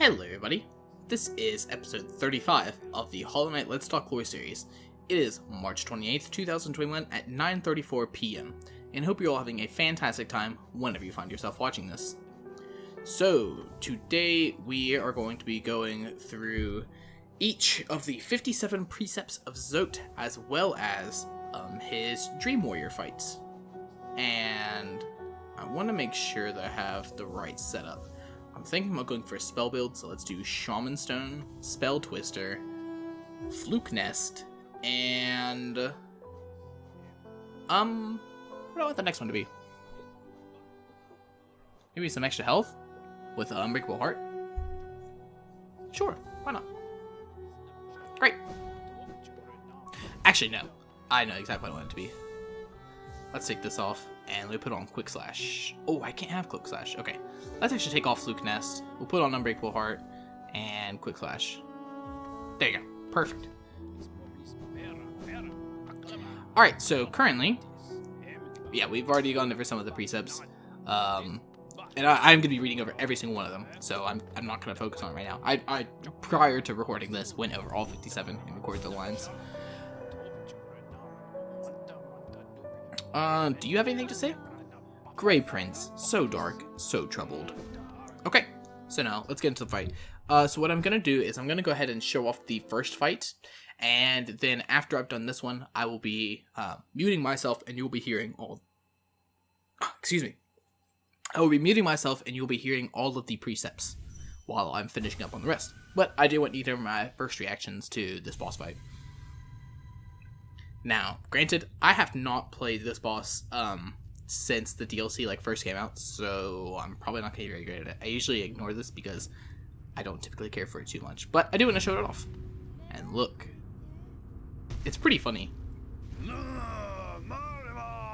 Hello everybody, this is episode 35 of the Hollow Knight Let's Talk Lore series. It is March 28th, 2021 at 9:34 p.m. and hope you're all having a fantastic time whenever you find yourself watching this. So, today we are going to be going through each of the 57 precepts of Zote, as well as his Dream Warrior fights. And I want to make sure that I have the right setup. I'm thinking about going for a spell build, so let's do Shaman Stone, Spell Twister, Fluke Nest, and what do I want the next one to be? Maybe some extra health with Unbreakable Heart? Sure, why not? Great. Actually, no. I know exactly what I want it to be. Let's take this off, and we put on Quick Slash. Oh, I can't have Quick Slash. Okay, let's actually take off Fluke Nest. We'll put on Unbreakable Heart and Quick Slash. There you go. Perfect. Alright, so currently, yeah, we've already gone over some of the precepts. And I'm going to be reading over every single one of them, so I'm not going to focus on it right now. I prior to recording this, went over all 57 and recorded the lines. Do you have anything to say? Grey Prince, so dark, so troubled. Okay, so now let's get into the fight. So what I'm gonna do is I'm gonna go ahead and show off the first fight, and then after I've done this one, I will be muting myself, and you'll be hearing all. Excuse me. I will be muting myself, and you'll be hearing all of the precepts while I'm finishing up on the rest. But I do want you to hear my first reactions to this boss fight. Now, granted, I have not played this boss since the DLC first came out, so I'm probably not going to be very good at it. I usually ignore this because I don't typically care for it too much, but I do want to show it off. And look, it's pretty funny.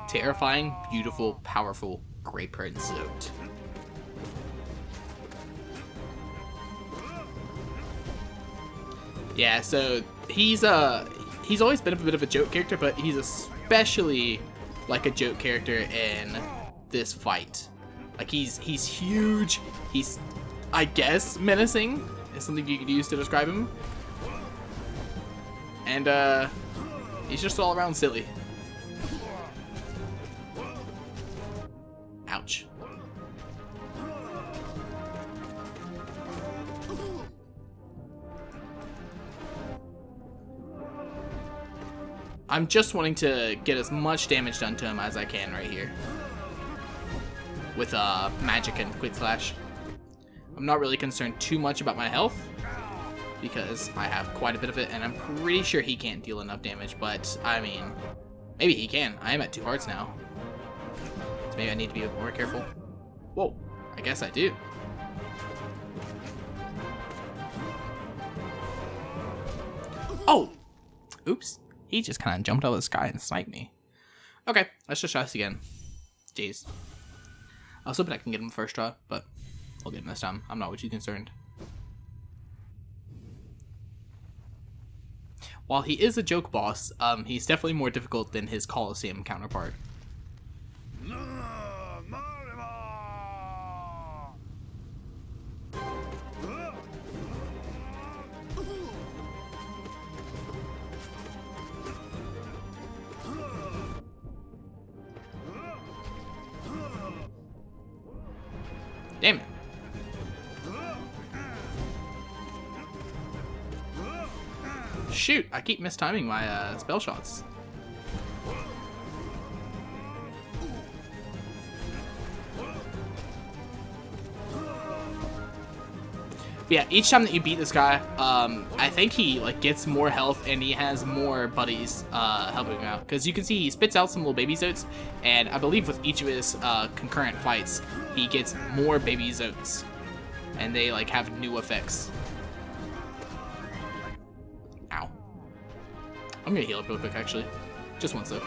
Terrifying, beautiful, powerful, Grey Prince Zote. Yeah, so he's always been a bit of a joke character, but he's especially like a joke character in this fight. Like he's huge. He's, I guess, menacing is something you could use to describe him. And he's just all around silly. Ouch. I'm just wanting to get as much damage done to him as I can right here. With magic and Quick Slash. I'm not really concerned too much about my health, because I have quite a bit of it, and I'm pretty sure he can't deal enough damage, but I mean, maybe he can. I am at 2 hearts now. So maybe I need to be a bit more careful. Whoa, I guess I do. Oh! Oops. He just kind of jumped out of the sky and sniped me. Okay, let's just try this again. Jeez. I was hoping I can get him first try, but I'll get him this time. I'm not too concerned. While he is a joke boss, he's definitely more difficult than his Colosseum counterpart. Damn it. Shoot, I keep mistiming my spell shots. But yeah, each time that you beat this guy, I think he gets more health and he has more buddies helping him out. Because you can see he spits out some little baby Zotes, and I believe with each of his concurrent fights, he gets more baby Zotes, and they have new effects. Ow. I'm gonna heal up real quick actually, just once though.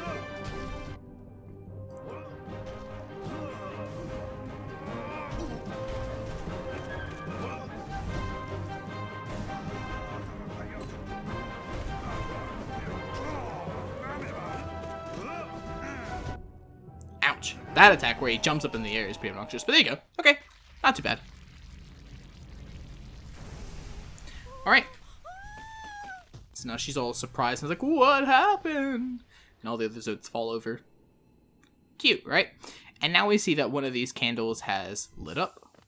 Ouch. That attack where he jumps up in the air is pretty obnoxious, but there you go. Okay, not too bad. Alright. So now she's all surprised and is like, what happened? And all the other Zotes fall over. Cute, right? And now we see that one of these candles has lit up.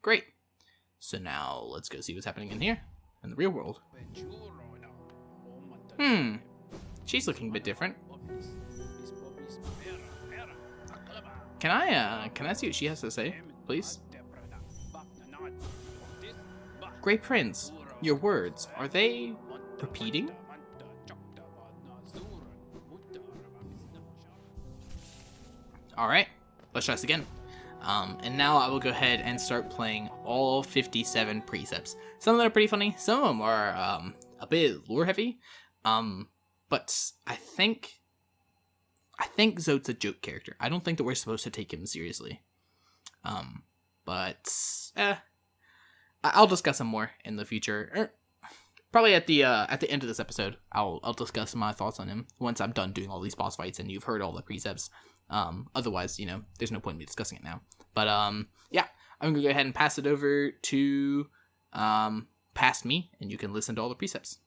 Great. So now let's go see what's happening in here, in the real world. She's looking a bit different. Can I see what she has to say, please? Great Prince, your words, are they repeating? Alright, let's try this again. And now I will go ahead and start playing all 57 precepts. Some of them are pretty funny, some of them are a bit lore heavy, but I think Zote's a joke character. I don't think that we're supposed to take him seriously. I'll discuss him more in the future. Probably at the end of this episode, I'll discuss my thoughts on him once I'm done doing all these boss fights and you've heard all the precepts. Otherwise, there's no point in me discussing it now. But yeah, I'm gonna go ahead and pass it over to past me, and you can listen to all the precepts.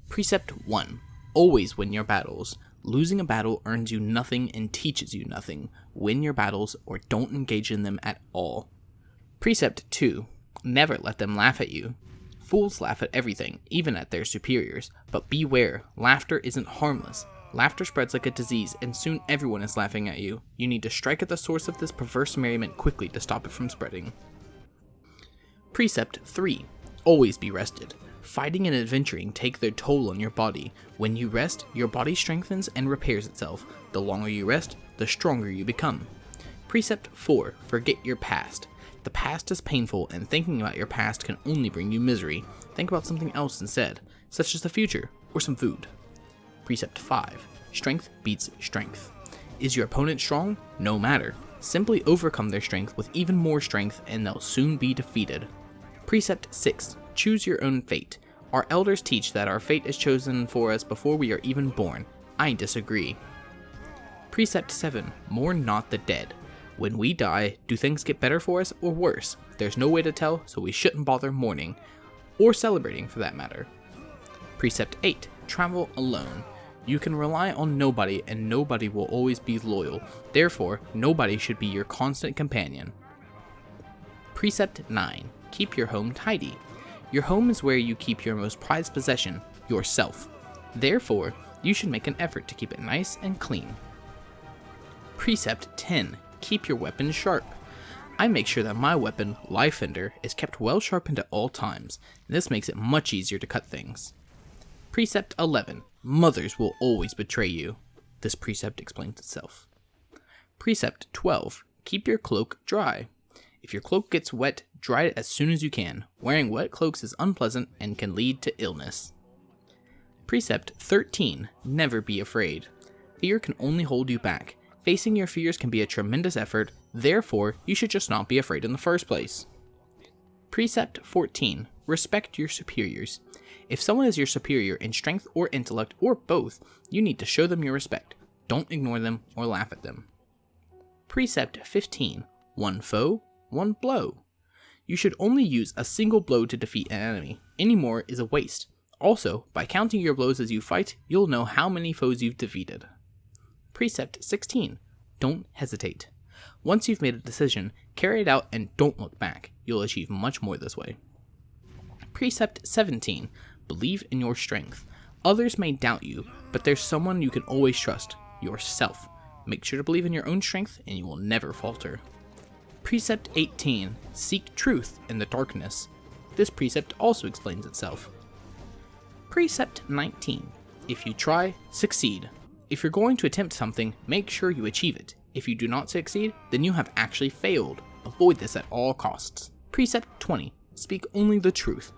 Precept 1. Always win your battles. Losing a battle earns you nothing and teaches you nothing. Win your battles or don't engage in them at all. Precept 2. Never let them laugh at you. Fools laugh at everything, even at their superiors, but beware, laughter isn't harmless. Laughter spreads like a disease, and soon everyone is laughing at you. You need to strike at the source of this perverse merriment quickly to stop it from spreading. Precept 3. Always be rested. Fighting and adventuring take their toll on your body. When you rest, your body strengthens and repairs itself. The longer you rest, the stronger you become. Precept 4. Forget your past. The past is painful, and thinking about your past can only bring you misery. Think about something else instead, such as the future, or some food. Precept 5. Strength beats strength. Is your opponent strong? No matter. Simply overcome their strength with even more strength, and they'll soon be defeated. Precept 6. Choose your own fate. Our elders teach that our fate is chosen for us before we are even born. I disagree. Precept 7. Mourn not the dead. When we die, do things get better for us or worse? There's no way to tell, so we shouldn't bother mourning. Or celebrating, for that matter. Precept 8. Travel alone. You can rely on nobody, and nobody will always be loyal. Therefore, nobody should be your constant companion. Precept 9. Keep your home tidy. Your home is where you keep your most prized possession, yourself. Therefore, you should make an effort to keep it nice and clean. Precept 10. Keep your weapon sharp. I make sure that my weapon, Life Ender, is kept well sharpened at all times. This makes it much easier to cut things. Precept 11. Mothers will always betray you. This precept explains itself. Precept 12. Keep your cloak dry. If your cloak gets wet, dry it as soon as you can. Wearing wet cloaks is unpleasant and can lead to illness. Precept 13. Never be afraid. Fear can only hold you back. Facing your fears can be a tremendous effort, therefore, you should just not be afraid in the first place. Precept 14. Respect your superiors. If someone is your superior in strength or intellect or both, you need to show them your respect. Don't ignore them or laugh at them. Precept 15. One foe, one blow. You should only use a single blow to defeat an enemy. Any more is a waste. Also, by counting your blows as you fight, you'll know how many foes you've defeated. Precept 16. Don't hesitate. Once you've made a decision, carry it out and don't look back. You'll achieve much more this way. Precept 17. Believe in your strength. Others may doubt you, but there's someone you can always trust, yourself. Make sure to believe in your own strength and you will never falter. Precept 18. Seek truth in the darkness. This precept also explains itself. Precept 19. If you try, succeed. If you're going to attempt something, make sure you achieve it. If you do not succeed, then you have actually failed. Avoid this at all costs. Precept 20. Speak only the truth.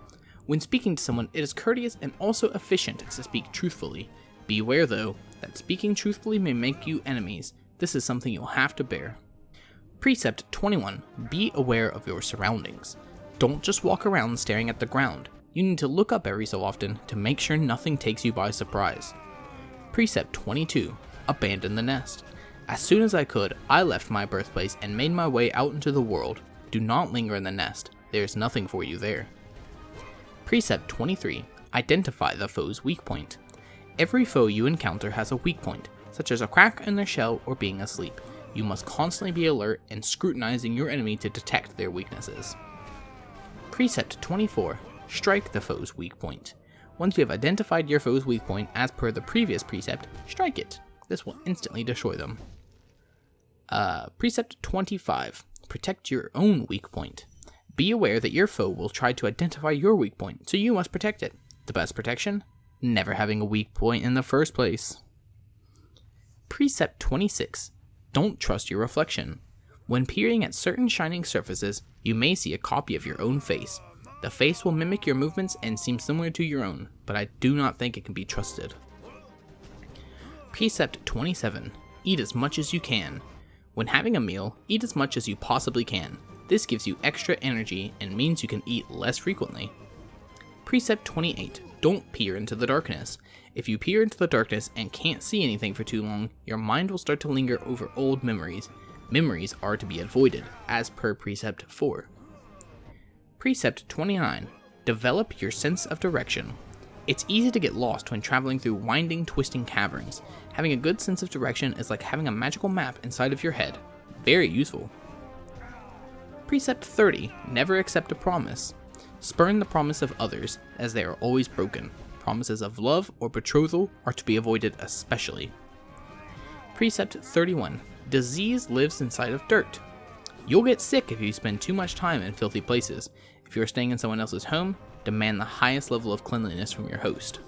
When speaking to someone, it is courteous and also efficient to speak truthfully. Beware, though, that speaking truthfully may make you enemies. This is something you'll have to bear. Precept 21. Be aware of your surroundings. Don't just walk around staring at the ground. You need to look up every so often to make sure nothing takes you by surprise. Precept 22. Abandon the nest. As soon as I could, I left my birthplace and made my way out into the world. Do not linger in the nest. There is nothing for you there. Precept 23. Identify the foe's weak point. Every foe you encounter has a weak point, such as a crack in their shell or being asleep. You must constantly be alert and scrutinizing your enemy to detect their weaknesses. Precept 24. Strike the foe's weak point. Once you have identified your foe's weak point as per the previous precept, strike it. This will instantly destroy them. Precept 25. Protect your own weak point. Be aware that your foe will try to identify your weak point, so you must protect it. The best protection? Never having a weak point in the first place. Precept 26. Don't trust your reflection. When peering at certain shining surfaces, you may see a copy of your own face. The face will mimic your movements and seem similar to your own, but I do not think it can be trusted. Precept 27. Eat as much as you can. When having a meal, eat as much as you possibly can. This gives you extra energy and means you can eat less frequently. Precept 28. Don't peer into the darkness. If you peer into the darkness and can't see anything for too long, your mind will start to linger over old memories. Memories are to be avoided, as per Precept 4. Precept 29. Develop your sense of direction. It's easy to get lost when traveling through winding, twisting caverns. Having a good sense of direction is like having a magical map inside of your head. Very useful. Precept 30. Never accept a promise. Spurn the promise of others, as they are always broken. Promises of love or betrothal are to be avoided especially. Precept 31. Disease lives inside of dirt. You'll get sick if you spend too much time in filthy places. If you are staying in someone else's home, demand the highest level of cleanliness from your host.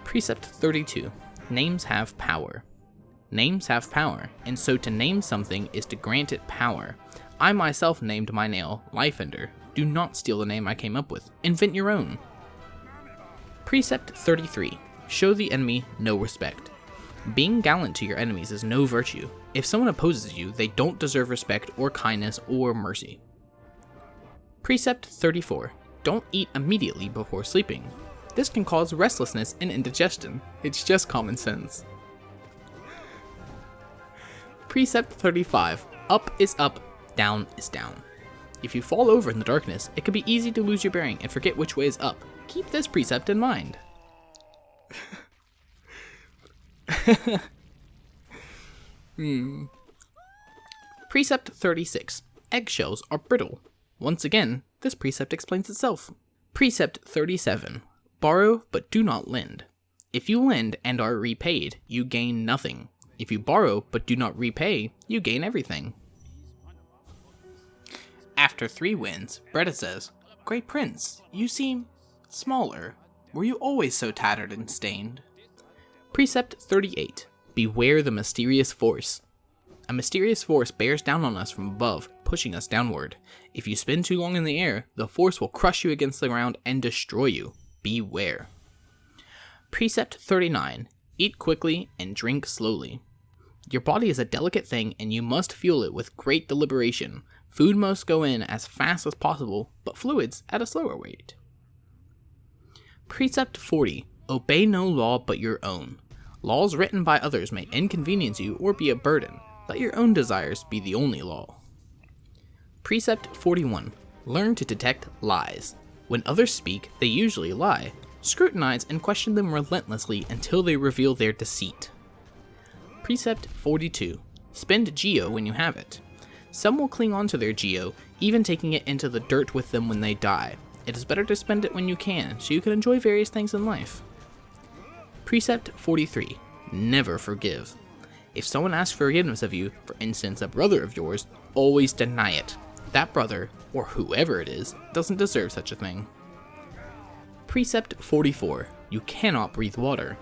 Precept 32. Names have power. Names have power, and so to name something is to grant it power. I myself named my nail Lifeender. Do not steal the name I came up with. Invent your own. Precept 33. Show the enemy no respect. Being gallant to your enemies is no virtue. If someone opposes you, they don't deserve respect or kindness or mercy. Precept 34. Don't eat immediately before sleeping. This can cause restlessness and indigestion. It's just common sense. Precept 35. Up is up, down is down. If you fall over in the darkness, it can be easy to lose your bearing and forget which way is up. Keep this precept in mind. Precept 36. Eggshells are brittle. Once again, this precept explains itself. Precept 37. Borrow, but do not lend. If you lend and are repaid, you gain nothing. If you borrow, but do not repay, you gain everything. After 3 wins, Bretta says, "Great Prince, you seem smaller. Were you always so tattered and stained?" Precept 38. Beware the mysterious force. A mysterious force bears down on us from above, pushing us downward. If you spend too long in the air, the force will crush you against the ground and destroy you. Beware. Precept 39. Eat quickly and drink slowly. Your body is a delicate thing and you must fuel it with great deliberation. Food must go in as fast as possible, but fluids at a slower rate. Precept 40. Obey no law but your own. Laws written by others may inconvenience you or be a burden. Let your own desires be the only law. Precept 41. Learn to detect lies. When others speak, they usually lie. Scrutinize and question them relentlessly until they reveal their deceit. Precept 42. Spend geo when you have it. Some will cling on to their geo, even taking it into the dirt with them when they die. It is better to spend it when you can, so you can enjoy various things in life. Precept 43. Never forgive. If someone asks forgiveness of you, for instance a brother of yours, always deny it. That brother, or whoever it is, doesn't deserve such a thing. Precept 44. You cannot breathe water.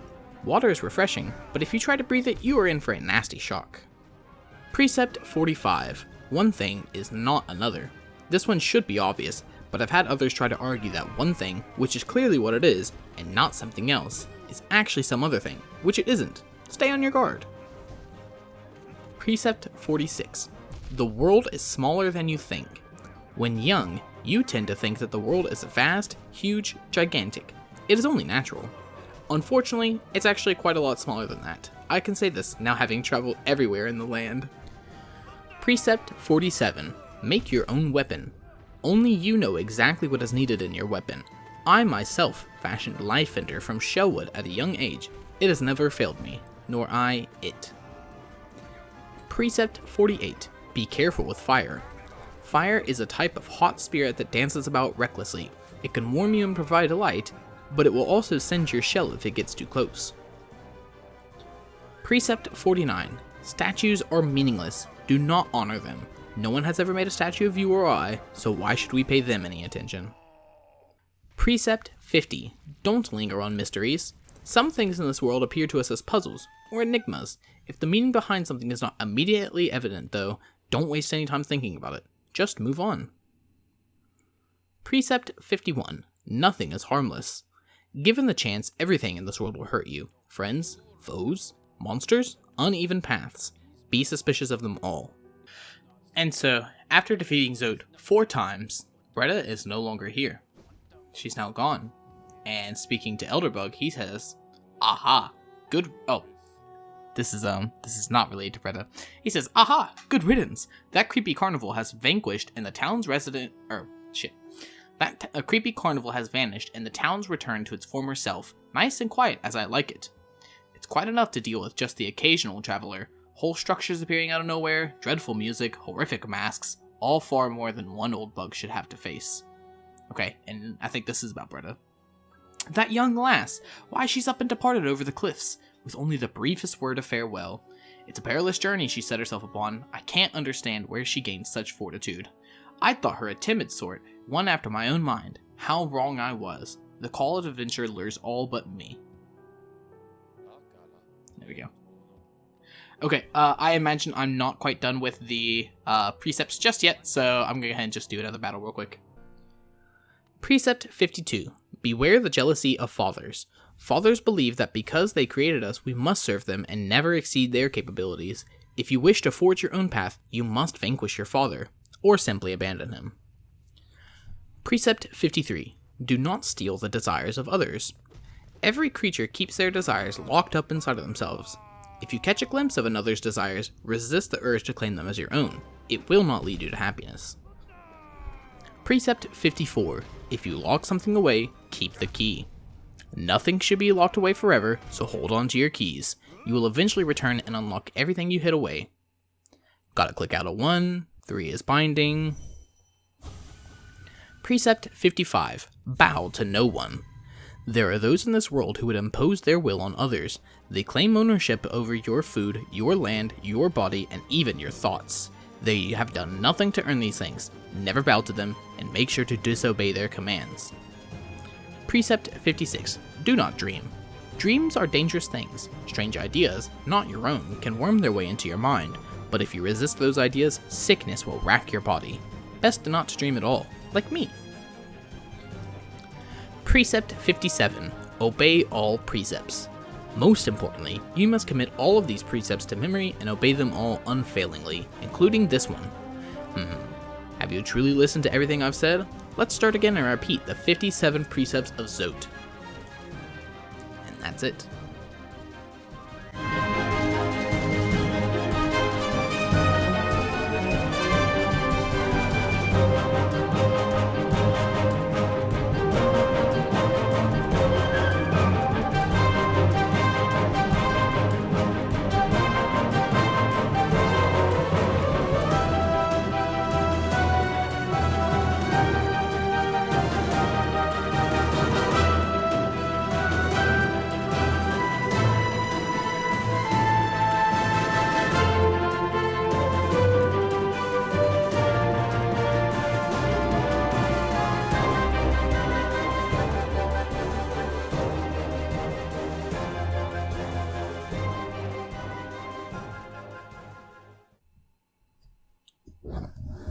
Water is refreshing, but if you try to breathe it, you are in for a nasty shock. Precept 45. One thing is not another. This one should be obvious, but I've had others try to argue that one thing, which is clearly what it is, and not something else, is actually some other thing, which it isn't. Stay on your guard. Precept 46. The world is smaller than you think. When young, you tend to think that the world is vast, huge, gigantic. It is only natural. Unfortunately, it's actually quite a lot smaller than that. I can say this now having traveled everywhere in the land. Precept 47. Make your own weapon. Only you know exactly what is needed in your weapon. I myself fashioned Life Ender from shellwood at a young age. It has never failed me, nor I it. Precept 48. Be careful with fire. Fire is a type of hot spirit that dances about recklessly. It can warm you and provide light, but it will also send your shell if it gets too close. Precept 49. Statues are meaningless. Do not honor them. No one has ever made a statue of you or I, so why should we pay them any attention? Precept 50. Don't linger on mysteries. Some things in this world appear to us as puzzles, or enigmas. If the meaning behind something is not immediately evident, though, don't waste any time thinking about it. Just move on. Precept 51. Nothing is harmless. Given the chance, everything in this world will hurt you. Friends, foes, monsters, uneven paths. Be suspicious of them all. And so, after defeating Zote 4 times, Bretta is no longer here. She's now gone. And speaking to Elderbug, he says, "Aha, good." Oh, this is not related to Bretta. He says, "Aha, good riddance. That creepy carnival has vanquished, and the town's resident, a creepy carnival has vanished, and the town's returned to its former self, nice and quiet as I like it. It's quite enough to deal with just the occasional traveler. Whole structures appearing out of nowhere, dreadful music, horrific masks, all far more than one old bug should have to face." Okay, and I think this is about Bretta. "That young lass, why she's up and departed over the cliffs, with only the briefest word of farewell. It's a perilous journey she set herself upon. I can't understand where she gained such fortitude. I thought her a timid sort, one after my own mind. How wrong I was. The call of adventure lures all but me." There we go. Okay, I imagine I'm not quite done with the precepts just yet, so I'm going to go ahead and just do another battle real quick. Precept 52. Beware the jealousy of fathers. Fathers believe that because they created us, we must serve them and never exceed their capabilities. If you wish to forge your own path, you must vanquish your father, or simply abandon him. Precept 53. Do not steal the desires of others. Every creature keeps their desires locked up inside of themselves. If you catch a glimpse of another's desires, resist the urge to claim them as your own. It will not lead you to happiness. Precept 54. If you lock something away, keep the key. Nothing should be locked away forever, so hold on to your keys. You will eventually return and unlock everything you hid away. Gotta click out a 1, 3 is binding. Precept 55. Bow to no one. There are those in this world who would impose their will on others. They claim ownership over your food, your land, your body, and even your thoughts. They have done nothing to earn these things. Never bow to them, and make sure to disobey their commands. Precept 56. Do not dream. Dreams are dangerous things. Strange ideas, not your own, can worm their way into your mind, but if you resist those ideas, sickness will rack your body. Best not to dream at all, like me. Precept 57. Obey all precepts. Most importantly, you must commit all of these precepts to memory and obey them all unfailingly, including this one. Have you truly listened to everything I've said? Let's start again and repeat the 57 precepts of Zote. And that's it.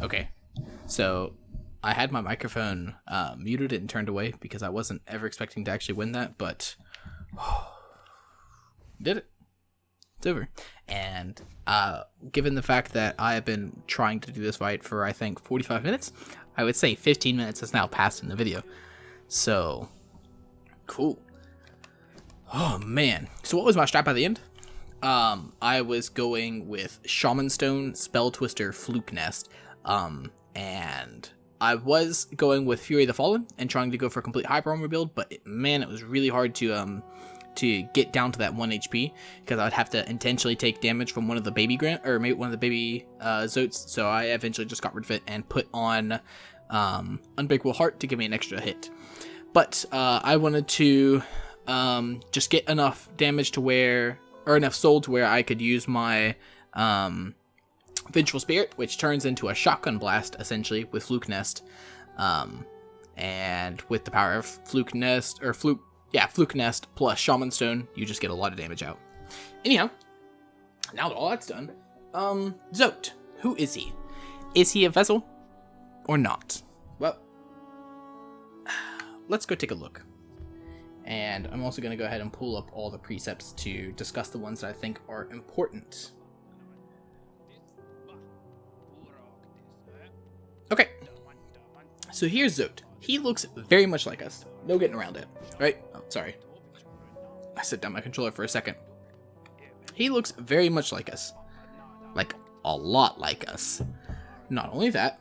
Okay, so I had my microphone muted and turned away because I wasn't ever expecting to actually win that, but did it. It's over. And given the fact that I have been trying to do this fight for, I think, 45 minutes, I would say 15 minutes has now passed in the video. So, cool. Oh, man. So what was my strat by the end? I was going with Shaman Stone, Spell Twister, Fluke Nest. and I was going with Fury of the Fallen and trying to go for a complete hyper armor build, but man, it was really hard to get down to that 1 HP, because I would have to intentionally take damage from one of the baby maybe one of the baby Zotes, so I eventually just got rid of it and put on Unbreakable Heart to give me an extra hit. But I wanted to just get enough damage to where, or enough soul to where I could use my Vengeful Spirit, which turns into a shotgun blast, essentially, with Fluke Nest. And with the power of Fluke Nest plus Shaman Stone, you just get a lot of damage out. Anyhow, now that all that's done, Zote, who is he? Is he a vessel or not? Well, let's go take a look. And I'm also going to go ahead and pull up all the precepts to discuss the ones that I think are important. Okay, so here's Zote. He looks very much like us. No getting around it, right? Oh, sorry. I set down my controller for a second. He looks very much like us. Like, a lot like us. Not only that,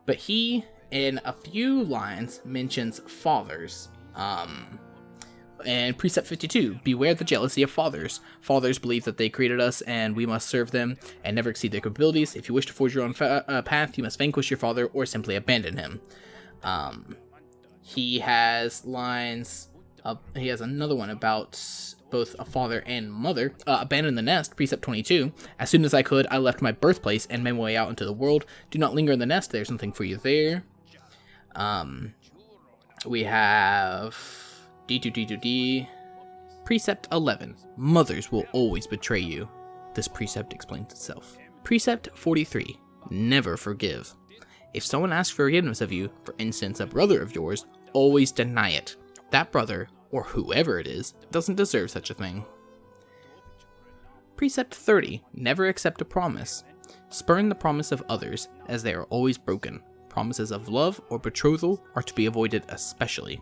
but he, in a few lines, mentions fathers. And Precept 52, beware the jealousy of fathers. Fathers believe that they created us and we must serve them and never exceed their capabilities. If you wish to forge your own path, you must vanquish your father or simply abandon him. He has lines, he has another one about both a father and mother. Abandon the nest, Precept 22. As soon as I could, I left my birthplace and made my way out into the world. Do not linger in the nest, there's something for you there. We have D2D2D. Precept 11. Mothers will always betray you. This precept explains itself. Precept 43. Never forgive. If someone asks forgiveness of you, for instance a brother of yours, always deny it. That brother, or whoever it is, doesn't deserve such a thing. Precept 30. Never accept a promise. Spurn the promise of others, as they are always broken. Promises of love or betrothal are to be avoided especially.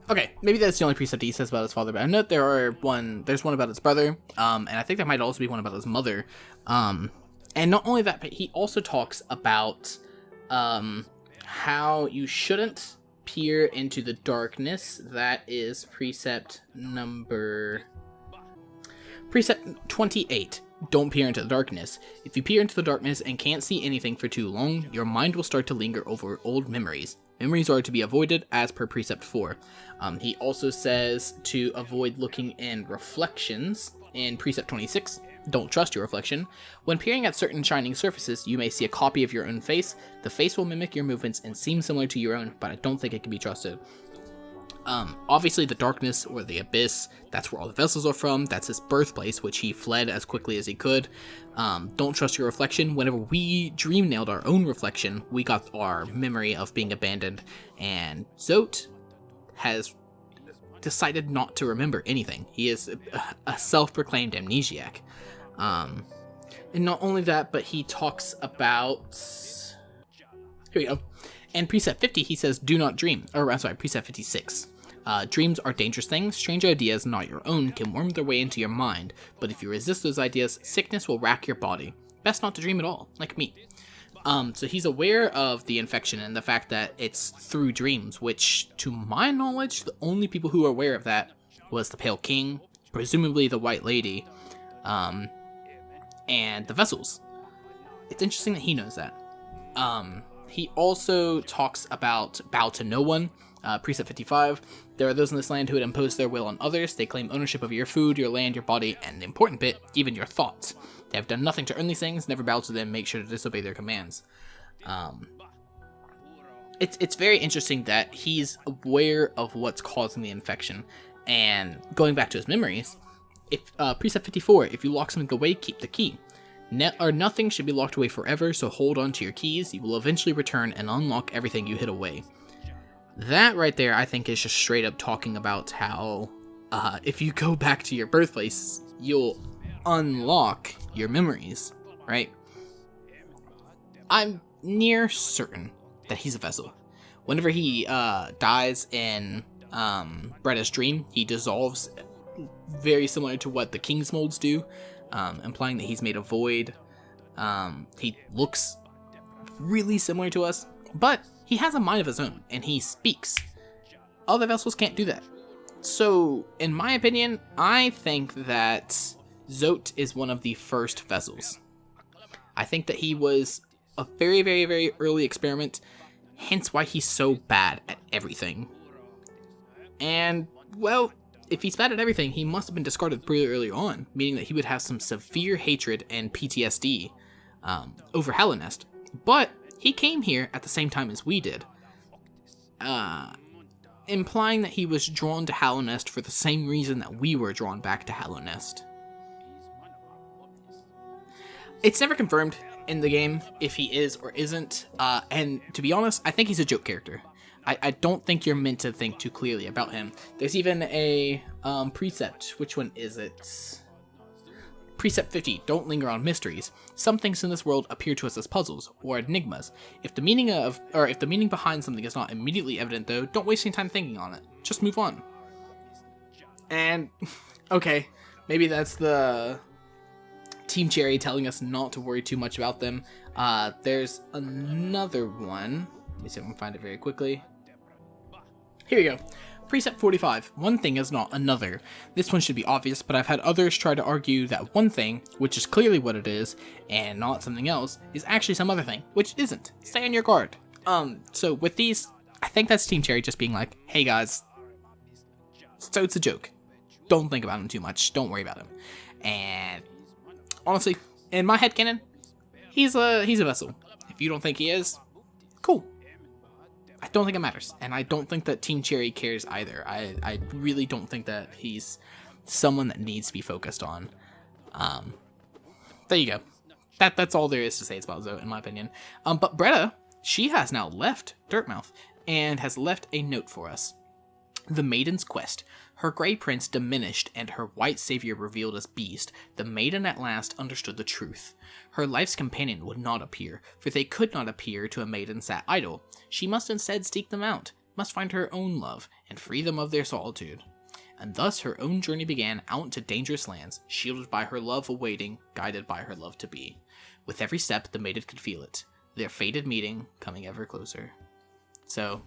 Okay, maybe that's the only precept he says about his father, but I know there's one about his brother, and I think there might also be one about his mother. And not only that, but he also talks about how you shouldn't peer into the darkness. That is Precept 28. Don't peer into the darkness. If you peer into the darkness and can't see anything for too long, your mind will start to linger over old memories. Memories are to be avoided as per Precept 4. He also says to avoid looking in reflections in Precept 26. Don't trust your reflection. When peering at certain shining surfaces, you may see a copy of your own face. The face will mimic your movements and seem similar to your own, but I don't think it can be trusted. Obviously the darkness or the abyss, that's where all the vessels are from. That's his birthplace, which he fled as quickly as he could. Don't trust your reflection. Whenever we dream nailed our own reflection, we got our memory of being abandoned, and Zote has decided not to remember anything. He is a self-proclaimed amnesiac. And not only that, but he talks about... Here we go. In Precept 50, he says, do not dream. Or, I'm sorry, Precept 56. Dreams are dangerous things. Strange ideas, not your own, can worm their way into your mind. But if you resist those ideas, sickness will rack your body. Best not to dream at all, like me. So he's aware of the infection and the fact that it's through dreams, which, to my knowledge, the only people who are aware of that was the Pale King, presumably the White Lady, and the Vessels. It's interesting that he knows that. He also talks about bow to no one. Precept 55. There are those in this land who would impose their will on others. They claim ownership of your food, your land, your body, and the important bit, even your thoughts. They have done nothing to earn these things. Never bow to them. Make sure to disobey their commands. It's very interesting that he's aware of what's causing the infection. And going back to his memories, if Precept 54, if you lock something away, keep the key. Nothing should be locked away forever, so hold on to your keys. You will eventually return and unlock everything you hid away. That right there, I think, is just straight up talking about how if you go back to your birthplace, you'll unlock your memories, right? I'm near certain that he's a vessel. Whenever he dies in Bretta's dream, he dissolves very similar to what the King's molds do, implying that he's made of void. He looks really similar to us, but he has a mind of his own, and he speaks. Other vessels can't do that. So, in my opinion, I think that Zote is one of the first vessels. I think that he was a very, very, very early experiment, hence why he's so bad at everything. And, well, if he's bad at everything, he must have been discarded pretty early on, meaning that he would have some severe hatred and PTSD over Hallownest. But he came here at the same time as we did, implying that he was drawn to Hallownest for the same reason that we were drawn back to Hallownest. It's never confirmed in the game if he is or isn't, and to be honest, I think he's a joke character. I don't think you're meant to think too clearly about him. There's even a Precept. Which one is it? Precept 50, don't linger on mysteries. Some things in this world appear to us as puzzles, or enigmas. If the meaning behind something is not immediately evident though, don't waste any time thinking on it. Just move on. And, okay, maybe that's the Team Cherry telling us not to worry too much about them. There's another one. Let me see if I can find it very quickly. Here we go. Precept 45. One thing is not another. This one should be obvious, but I've had others try to argue that one thing, which is clearly what it is, and not something else, is actually some other thing, which isn't. Stay on your guard. So with these, I think that's Team Cherry just being like, hey guys, so it's a joke. Don't think about him too much. Don't worry about him. And honestly, in my headcanon, he's a vessel. If you don't think he is, cool. I don't think it matters, and I don't think that Team Cherry cares either. I really don't think that he's someone that needs to be focused on. There you go. That's all there is to say about Zote, in my opinion. But Bretta, she has now left Dirtmouth, and has left a note for us. The Maiden's quest. Her grey prince diminished and her white savior revealed as beast. The Maiden at last understood the truth. Her life's companion would not appear, for they could not appear to a maiden sat idle. She must instead seek them out, must find her own love, and free them of their solitude. And thus her own journey began out into dangerous lands, shielded by her love awaiting, guided by her love to be. With every step, the maiden could feel it, their fated meeting coming ever closer. So,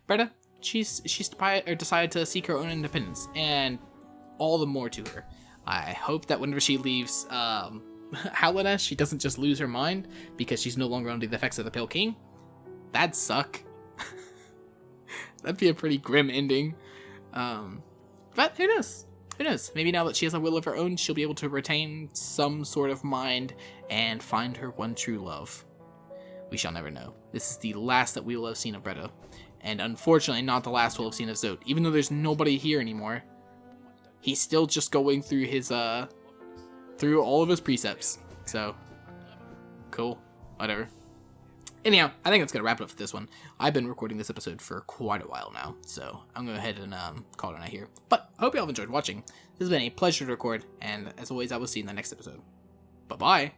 Bretta, she's decided to seek her own independence, and all the more to her. I hope that whenever she leaves Hallownest, she doesn't just lose her mind because she's no longer under the effects of the Pale King. That'd suck. That'd be a pretty grim ending. But who knows? Who knows? Maybe now that she has a will of her own, she'll be able to retain some sort of mind and find her one true love. We shall never know. This is the last that we will have seen of Bretta. And unfortunately, not the last we'll have seen of Zote. Even though there's nobody here anymore, he's still just going through his, through all of his precepts. So, cool. Whatever. Anyhow, I think that's going to wrap it up for this one. I've been recording this episode for quite a while now, so I'm going to go ahead and call it a night here. But I hope you all have enjoyed watching. This has been a pleasure to record, and as always, I will see you in the next episode. Bye-bye!